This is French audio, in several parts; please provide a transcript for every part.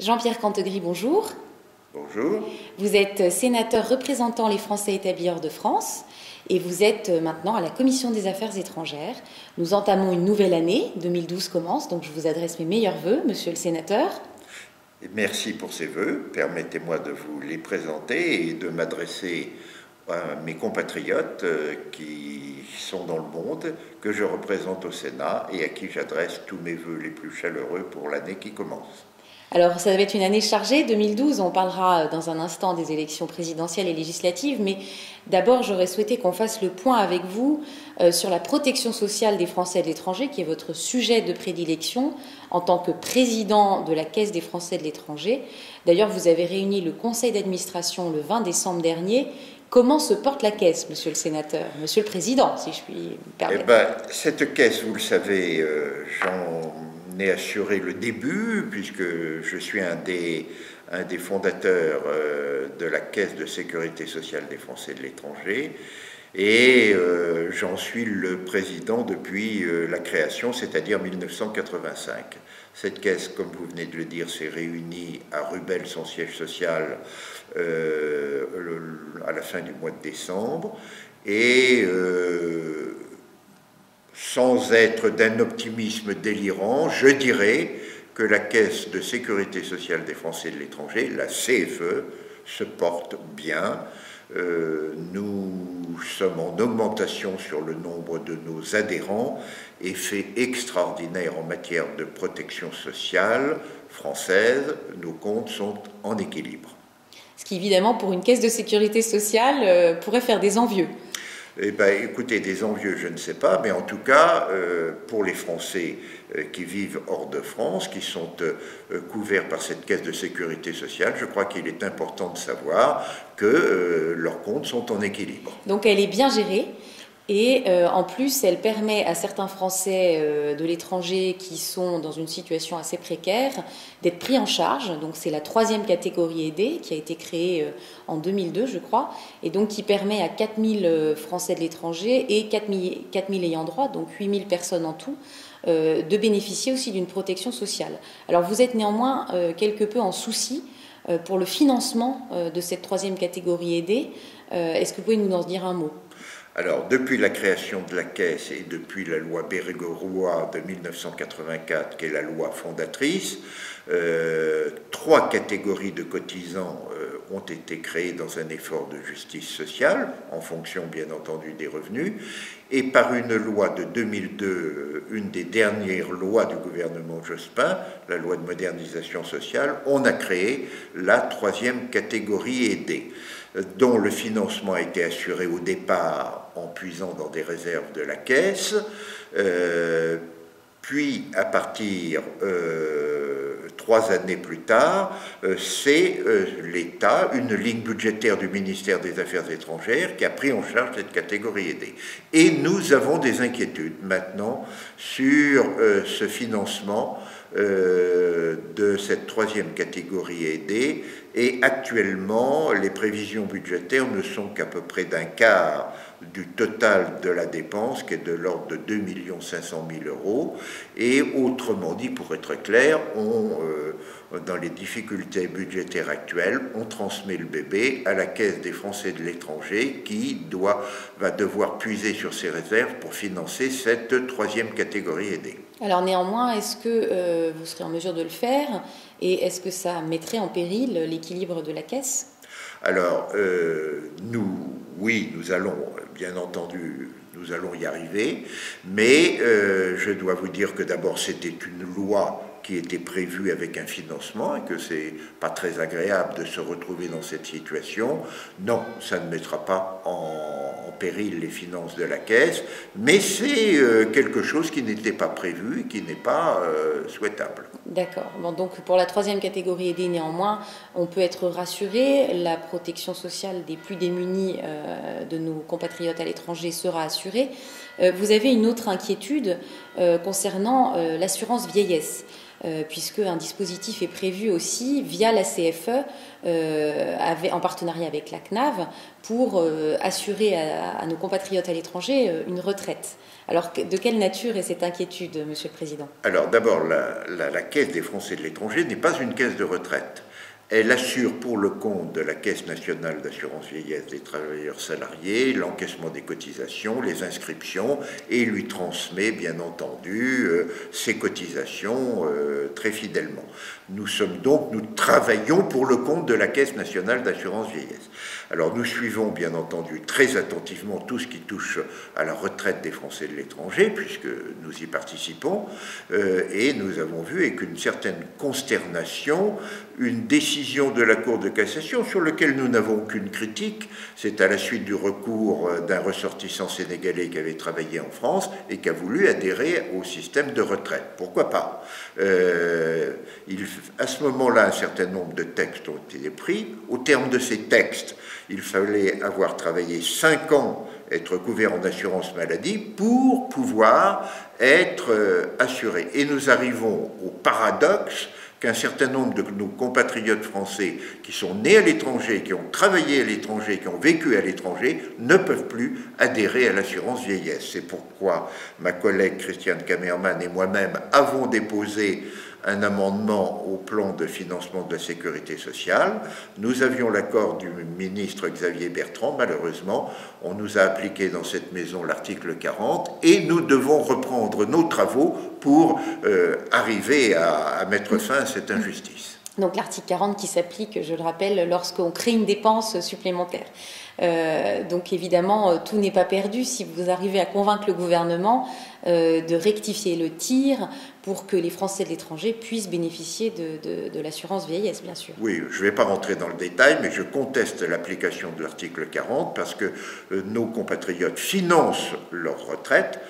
Jean-Pierre Cantegris, bonjour. Bonjour. Vous êtes sénateur représentant les Français établis hors de France et vous êtes maintenant à la Commission des Affaires étrangères. Nous entamons une nouvelle année, 2012 commence, donc je vous adresse mes meilleurs vœux, monsieur le sénateur. Merci pour ces vœux. Permettez-moi de vous les présenter et de m'adresser à mes compatriotes qui sont dans le monde, que je représente au Sénat et à qui j'adresse tous mes vœux les plus chaleureux pour l'année qui commence. Alors, ça va être une année chargée, 2012. On parlera dans un instant des élections présidentielles et législatives, mais d'abord, j'aurais souhaité qu'on fasse le point avec vous sur la protection sociale des Français de l'étranger, qui est votre sujet de prédilection en tant que président de la Caisse des Français de l'étranger. D'ailleurs, vous avez réuni le conseil d'administration le 20 décembre dernier. Comment se porte la Caisse, monsieur le sénateur, monsieur le président, si je puis me permettre? Cette Caisse, vous le savez, j'en ai assuré le début, puisque je suis un des fondateurs de la Caisse de sécurité sociale des Français de l'étranger, et j'en suis le président depuis la création, c'est-à-dire 1985. Cette caisse, comme vous venez de le dire, s'est réunie à Rubel, son siège social, à la fin du mois de décembre, et sans être d'un optimisme délirant, je dirais que la Caisse de sécurité sociale des Français de l'étranger, la CFE, se porte bien. Nous sommes en augmentation sur le nombre de nos adhérents, effet extraordinaire en matière de protection sociale française, nos comptes sont en équilibre. Ce qui, évidemment, pour une caisse de sécurité sociale, pourrait faire des envieux. Eh bien, écoutez, des envieux, je ne sais pas, mais en tout cas, pour les Français qui vivent hors de France, qui sont couverts par cette caisse de sécurité sociale, je crois qu'il est important de savoir que leurs comptes sont en équilibre. Donc elle est bien gérée. Et en plus, elle permet à certains Français de l'étranger qui sont dans une situation assez précaire d'être pris en charge. Donc c'est la 3e catégorie aidée qui a été créée en 2002, je crois, et donc qui permet à 4000 Français de l'étranger et 4000 ayants droit, donc 8000 personnes en tout, de bénéficier aussi d'une protection sociale. Alors vous êtes néanmoins quelque peu en souci pour le financement de cette 3e catégorie aidée. Est-ce que vous pouvez nous en dire un mot ? Alors, depuis la création de la Caisse et depuis la loi Bérégovoy de 1984, qui est la loi fondatrice, 3 catégories de cotisants ont été créées dans un effort de justice sociale, en fonction bien entendu des revenus, et par une loi de 2002, une des dernières lois du gouvernement Jospin, la loi de modernisation sociale, on a créé la 3e catégorie aidée, dont le financement a été assuré au départ en puisant dans des réserves de la Caisse, puis à partir 3 années plus tard, c'est l'État, une ligne budgétaire du ministère des Affaires étrangères qui a pris en charge cette catégorie aidée. Et nous avons des inquiétudes maintenant sur ce financement de cette 3e catégorie aidée, et actuellement les prévisions budgétaires ne sont qu'à peu près d'un quart du total de la dépense, qui est de l'ordre de 2 500 000 €, et autrement dit, pour être clair, dans les difficultés budgétaires actuelles, on transmet le bébé à la Caisse des Français de l'étranger qui va devoir puiser sur ses réserves pour financer cette 3e catégorie aidée. Alors néanmoins, est-ce que vous serez en mesure de le faire et est-ce que ça mettrait en péril l'équilibre de la Caisse ? Alors, oui, nous allons, bien entendu, nous allons y arriver, mais je dois vous dire que d'abord, c'était une loi qui était prévue avec un financement et que c'est pas très agréable de se retrouver dans cette situation. Non, ça ne mettra pas en péril les finances de la Caisse, mais c'est quelque chose qui n'était pas prévu et qui n'est pas souhaitable. D'accord. Bon, donc pour la 3e catégorie aidée, néanmoins, on peut être rassuré. La protection sociale des plus démunis de nos compatriotes à l'étranger sera assurée. Vous avez une autre inquiétude concernant l'assurance vieillesse, puisque un dispositif est prévu aussi via la CFE, en partenariat avec la CNAV, pour assurer à nos compatriotes à l'étranger une retraite. Alors, de quelle nature est cette inquiétude, Monsieur le Président? Alors d'abord, la Caisse des Français de l'étranger n'est pas une caisse de retraite. Elle assure pour le compte de la Caisse nationale d'assurance vieillesse des travailleurs salariés l'encaissement des cotisations, les inscriptions, et lui transmet bien entendu ces cotisations très fidèlement. Nous travaillons pour le compte de la Caisse nationale d'assurance vieillesse. Alors nous suivons bien entendu très attentivement tout ce qui touche à la retraite des Français de l'étranger, puisque nous y participons, et nous avons vu avec une certaine consternation une décision de la Cour de cassation sur laquelle nous n'avons aucune critique. C'est à la suite du recours d'un ressortissant sénégalais qui avait travaillé en France et qui a voulu adhérer au système de retraite. Pourquoi pas? À ce moment-là, un certain nombre de textes ont été pris. Au terme de ces textes, il fallait avoir travaillé 5 ans, être couvert en assurance maladie pour pouvoir être assuré. Et nous arrivons au paradoxe qu'un certain nombre de nos compatriotes français qui sont nés à l'étranger, qui ont travaillé à l'étranger, qui ont vécu à l'étranger, ne peuvent plus adhérer à l'assurance vieillesse. C'est pourquoi ma collègue Christiane Kamerman et moi-même avons déposé un amendement au plan de financement de la sécurité sociale. Nous avions l'accord du ministre Xavier Bertrand. Malheureusement, on nous a appliqué dans cette maison l'article 40 et nous devons reprendre nos travaux pour arriver à mettre fin à cette injustice. Donc l'article 40 qui s'applique, je le rappelle, lorsqu'on crée une dépense supplémentaire. Donc évidemment, tout n'est pas perdu si vous arrivez à convaincre le gouvernement de rectifier le tir pour que les Français de l'étranger puissent bénéficier de l'assurance vieillesse, bien sûr. Oui, je ne vais pas rentrer dans le détail, mais je conteste l'application de l'article 40 parce que nos compatriotes financent leur retraite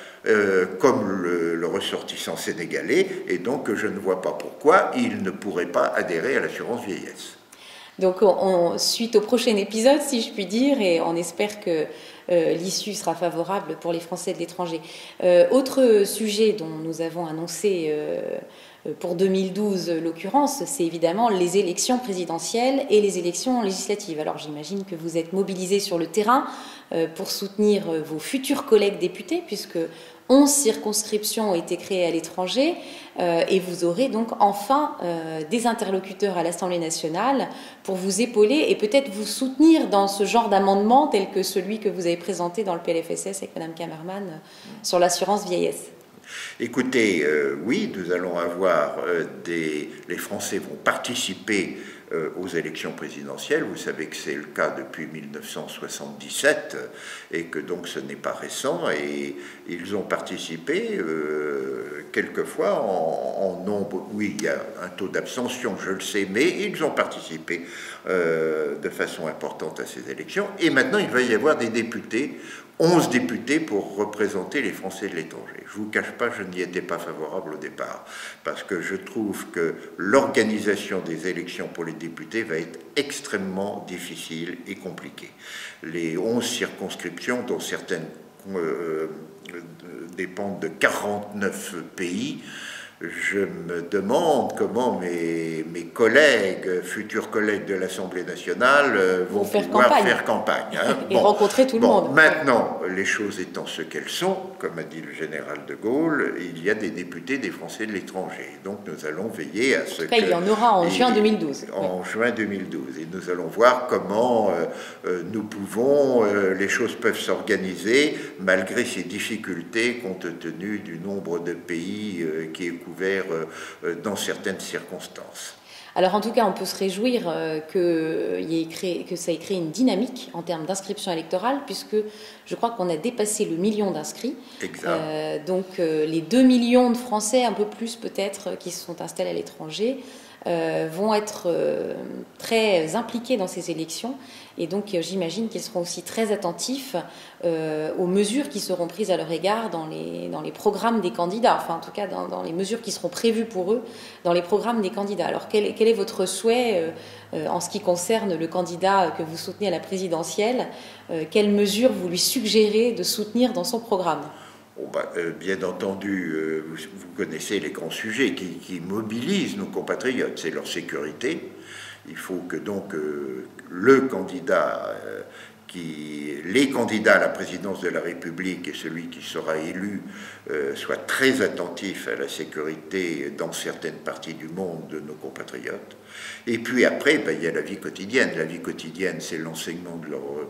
comme le ressortissant sénégalais, et donc je ne vois pas pourquoi ils ne pourraient pas adhérer à l'assurance vieillesse. Donc, suite au prochain épisode, si je puis dire, et on espère que l'issue sera favorable pour les Français de l'étranger. Autre sujet dont nous avons annoncé pour 2012, l'occurrence, c'est évidemment les élections présidentielles et les élections législatives. Alors, j'imagine que vous êtes mobilisés sur le terrain pour soutenir vos futurs collègues députés, puisque 11 circonscriptions ont été créées à l'étranger et vous aurez donc enfin des interlocuteurs à l'Assemblée nationale pour vous épauler et peut-être vous soutenir dans ce genre d'amendement tel que celui que vous avez présenté dans le PLFSS avec Mme Kamerman sur l'assurance vieillesse. Écoutez, oui, nous allons avoir les Français vont participer aux élections présidentielles. Vous savez que c'est le cas depuis 1977 et que donc ce n'est pas récent. Et ils ont participé quelquefois en nombre. Oui, il y a un taux d'abstention, je le sais, mais ils ont participé de façon importante à ces élections. Et maintenant, il va y avoir des députés. 11 députés pour représenter les Français de l'étranger. Je ne vous cache pas, je n'y étais pas favorable au départ, parce que je trouve que l'organisation des élections pour les députés va être extrêmement difficile et compliquée. Les 11 circonscriptions, dont certaines dépendent de 49 pays, je me demande comment mes collègues, futurs collègues de l'Assemblée nationale, vont pouvoir faire campagne. Hein. Et rencontrer tout le monde. Maintenant, les choses étant ce qu'elles sont, comme a dit le général de Gaulle, il y a des députés des Français de l'étranger. Donc nous allons veiller à ce que... Il y en aura en juin 2012. En juin 2012. Et nous allons voir comment nous pouvons, les choses peuvent s'organiser malgré ces difficultés compte tenu du nombre de pays qui est couvert dans certaines circonstances. Alors en tout cas, on peut se réjouir que ça ait créé une dynamique en termes d'inscription électorale, puisque je crois qu'on a dépassé le million d'inscrits. Donc les 2 millions de Français, un peu plus peut-être, qui se sont installés à l'étranger, vont être très impliqués dans ces élections. Et donc j'imagine qu'ils seront aussi très attentifs aux mesures qui seront prises à leur égard dans les programmes des candidats, enfin en tout cas dans les mesures qui seront prévues pour eux dans les programmes des candidats. Alors quel est votre souhait en ce qui concerne le candidat que vous soutenez à la présidentielle? Quelles mesures vous lui suggérez de soutenir dans son programme? Bien entendu, vous connaissez les grands sujets qui mobilisent nos compatriotes, c'est leur sécurité. Il faut que donc le candidat les candidats à la présidence de la République et celui qui sera élu soient très attentifs à la sécurité dans certaines parties du monde de nos compatriotes. Et puis après, il y a la vie quotidienne. La vie quotidienne, c'est l'enseignement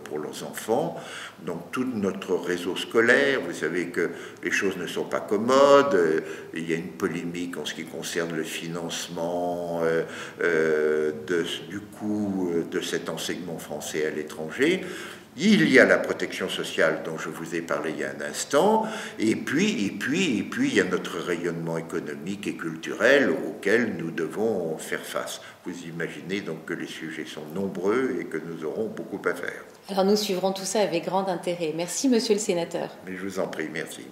pour leurs enfants. Donc tout notre réseau scolaire, vous savez que les choses ne sont pas commodes. Il y a une polémique en ce qui concerne le financement du coût de cet enseignement français à l'étranger. Il y a la protection sociale dont je vous ai parlé il y a un instant, et puis il y a notre rayonnement économique et culturel auquel nous devons faire face. Vous imaginez donc que les sujets sont nombreux et que nous aurons beaucoup à faire. Alors nous suivrons tout ça avec grand intérêt. Merci, monsieur le sénateur. Mais je vous en prie, merci.